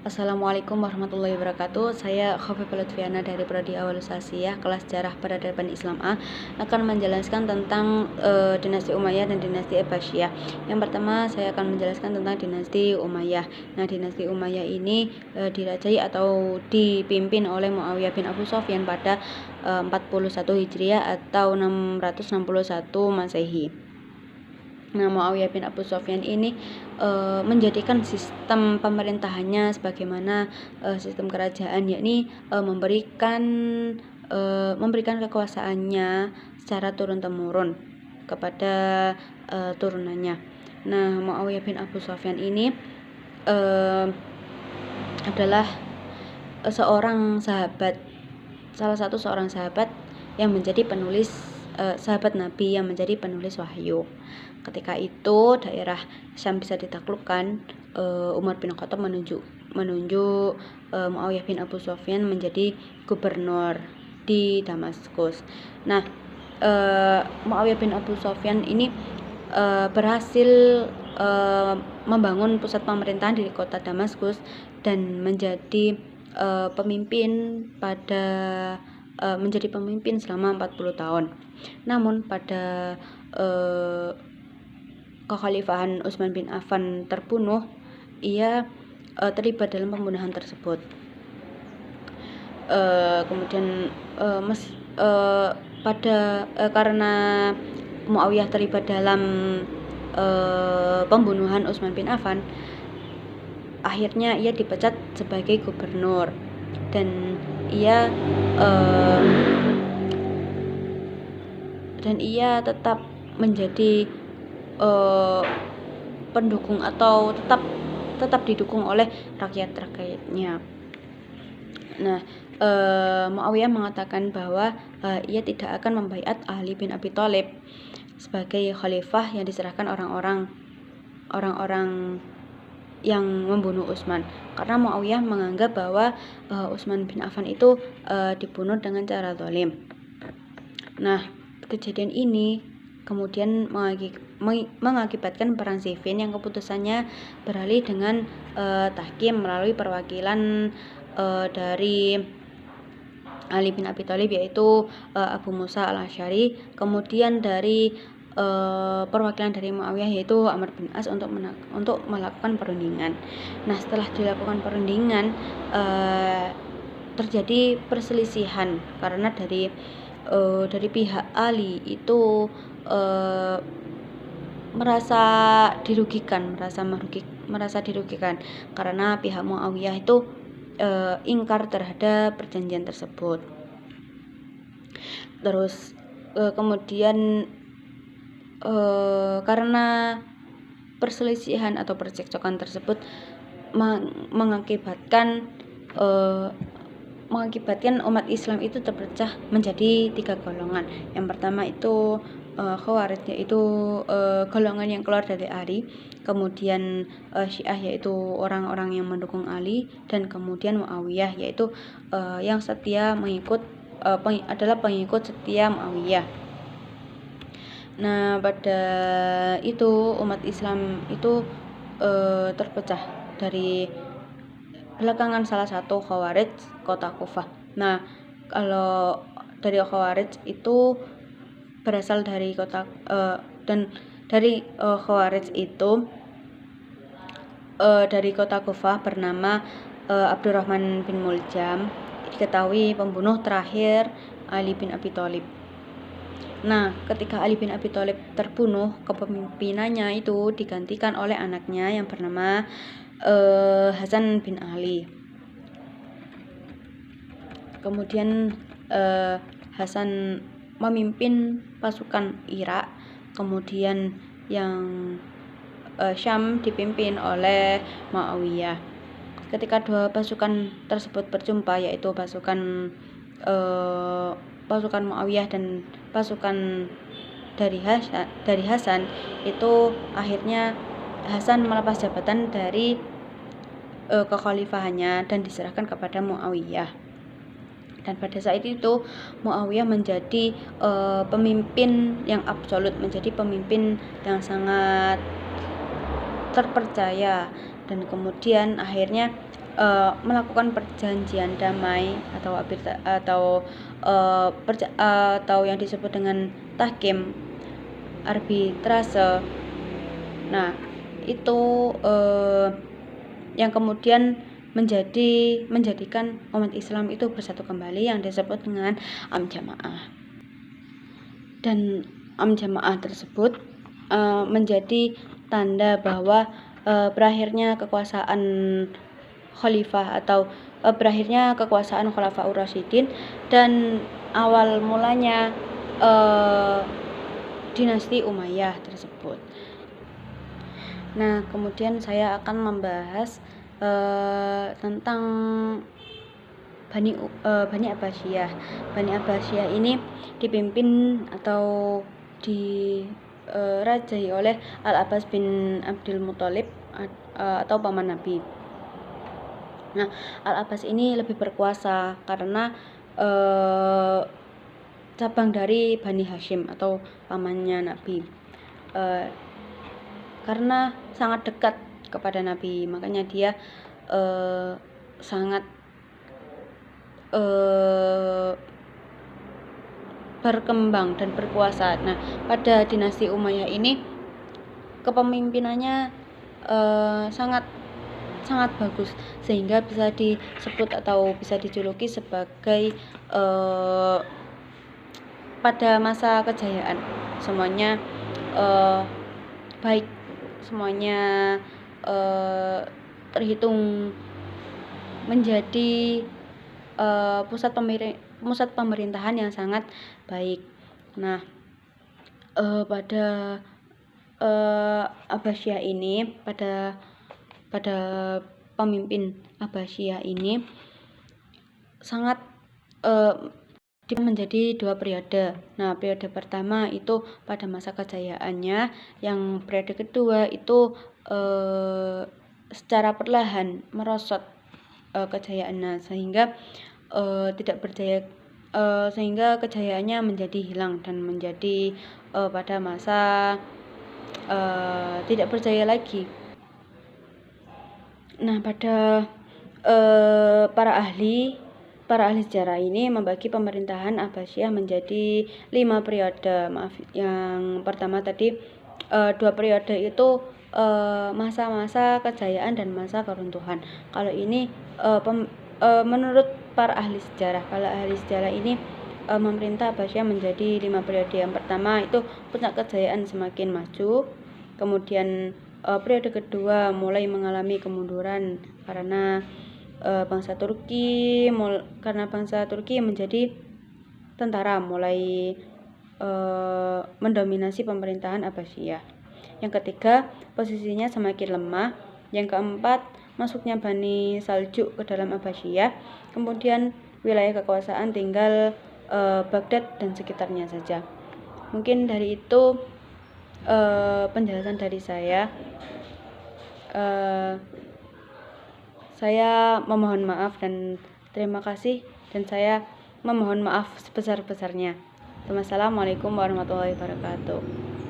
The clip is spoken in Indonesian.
Assalamualaikum warahmatullahi wabarakatuh. Saya Khofifah Lutfiana dari Prodi Awalus Sasiyah, kelas Sejarah Peradaban Islam A, akan menjelaskan tentang dinasti Umayyah dan dinasti Abbasiyah. Yang pertama, saya akan menjelaskan tentang dinasti Umayyah. Nah, dinasti Umayyah ini dirajai atau dipimpin oleh Muawiyah bin Abu Sufyan pada 41 Hijriah atau 661 Masehi. Nah, Muawiyah bin Abu Sufyan ini menjadikan sistem pemerintahannya sebagaimana sistem kerajaan, yakni memberikan kekuasaannya secara turun-temurun kepada turunannya. Nah, Muawiyah bin Abu Sufyan ini adalah salah satu seorang sahabat yang menjadi penulis sahabat Nabi yang menjadi penulis wahyu. Ketika itu daerah Syam bisa ditaklukkan, Umar bin Khattab menunjuk Muawiyah bin Abu Sufyan menjadi gubernur di Damaskus. Nah, Muawiyah bin Abu Sufyan ini berhasil membangun pusat pemerintahan di kota Damaskus dan menjadi menjadi pemimpin selama 40 tahun. Namun pada kekhalifahan Utsman bin Affan terbunuh, ia terlibat dalam pembunuhan tersebut. Karena Muawiyah terlibat dalam pembunuhan Utsman bin Affan, akhirnya ia dipecat sebagai gubernur dan ia tetap menjadi pendukung atau tetap didukung oleh rakyat-rakyatnya. Nah, Muawiyah mengatakan bahwa ia tidak akan membaiat Ali bin Abi Thalib sebagai khalifah yang diserahkan orang-orang yang membunuh Utsman, karena Muawiyah menganggap bahwa Utsman bin Affan itu dibunuh dengan cara zalim. Nah, kejadian ini kemudian mengakibatkan perang Siffin yang keputusannya beralih dengan tahkim melalui perwakilan dari Ali bin Abi Thalib, yaitu Abu Musa al-Asy'ari, kemudian dari perwakilan dari Muawiyah yaitu Amr bin As untuk melakukan perundingan. Nah, setelah dilakukan perundingan terjadi perselisihan karena dari pihak Ali itu merasa dirugikan karena pihak Muawiyah itu ingkar terhadap perjanjian tersebut. Terus kemudian karena perselisihan atau percekcokan tersebut mengakibatkan umat Islam itu terpecah menjadi 3 golongan. Yang pertama itu Khawarij, yaitu golongan yang keluar dari Ali, kemudian Syiah, yaitu orang-orang yang mendukung Ali, dan kemudian Muawiyah, yaitu yang setia adalah pengikut setia Muawiyah. Nah, pada itu umat Islam itu terpecah dari belakangan salah satu Khawarij kota Kufah. Nah, kalau dari Khawarij itu berasal dari kota Khawarij itu dari kota Kufah bernama Abdurrahman bin Muljam, diketahui pembunuh terakhir Ali bin Abi Thalib. Nah, ketika Ali bin Abi Thalib terbunuh, kepemimpinannya itu digantikan oleh anaknya yang bernama Hasan bin Ali. Kemudian Hasan memimpin pasukan Irak, kemudian yang Syam dipimpin oleh Muawiyah. Ketika dua pasukan tersebut berjumpa, yaitu pasukan Muawiyah dan pasukan dari Hasan, itu akhirnya Hasan melepas jabatan dari kekhalifahannya dan diserahkan kepada Muawiyah. Dan pada saat itu Muawiyah menjadi pemimpin yang absolut, menjadi pemimpin yang sangat terpercaya, dan kemudian akhirnya melakukan perjanjian damai atau yang disebut dengan tahkim, arbitrase. Nah, itu yang kemudian menjadikan umat Islam itu bersatu kembali, yang disebut dengan Am-Jamaah. Dan Am-Jamaah tersebut menjadi tanda bahwa berakhirnya kekuasaan khalifah atau berakhirnya kekuasaan Khulafaur Rasyidin dan awal mulanya dinasti Umayyah tersebut. Nah, kemudian saya akan membahas tentang Bani Abbasiyah. Bani Abbasiyah ini dipimpin atau dirajai oleh Al-Abbas bin Abdul Muthalib atau paman Nabi. Nah, Al-Abbas ini lebih berkuasa karena cabang dari Bani Hashim atau pamannya Nabi. Karena sangat dekat kepada Nabi, makanya dia sangat berkembang dan berkuasa. Nah, pada dinasti Umayyah ini kepemimpinannya sangat bagus, sehingga bisa disebut atau bisa dijuluki sebagai pada masa kejayaan semuanya baik, semuanya terhitung menjadi pusat pemerintahan yang sangat baik. Nah, pada Abbasiyah ini, pada pemimpin Abbasiyah ini sangat menjadi 2 periode. Nah, periode pertama itu pada masa kejayaannya, yang periode kedua itu secara perlahan merosot kejayaannya sehingga tidak berjaya, sehingga kejayaannya menjadi hilang dan menjadi pada masa tidak berjaya lagi. Nah, pada para ahli sejarah ini membagi pemerintahan Abbasiyah menjadi 5 periode. Yang pertama tadi 2 periode itu masa-masa kejayaan dan masa keruntuhan. Kalau ini menurut para ahli sejarah, kalau ahli sejarah ini memerintah Abbasiyah menjadi 5 periode. Yang pertama itu puncak kejayaan semakin maju, kemudian periode kedua mulai mengalami kemunduran karena bangsa Turki menjadi tentara, mulai mendominasi pemerintahan Abbasiyah. Yang ketiga, posisinya semakin lemah. Yang keempat, masuknya Bani Saljuk ke dalam Abbasiyah. Kemudian wilayah kekuasaan tinggal Baghdad dan sekitarnya saja. Mungkin dari itu penjelasan dari saya. Saya memohon maaf dan terima kasih, dan saya memohon maaf sebesar-besarnya. Wassalamualaikum warahmatullahi wabarakatuh.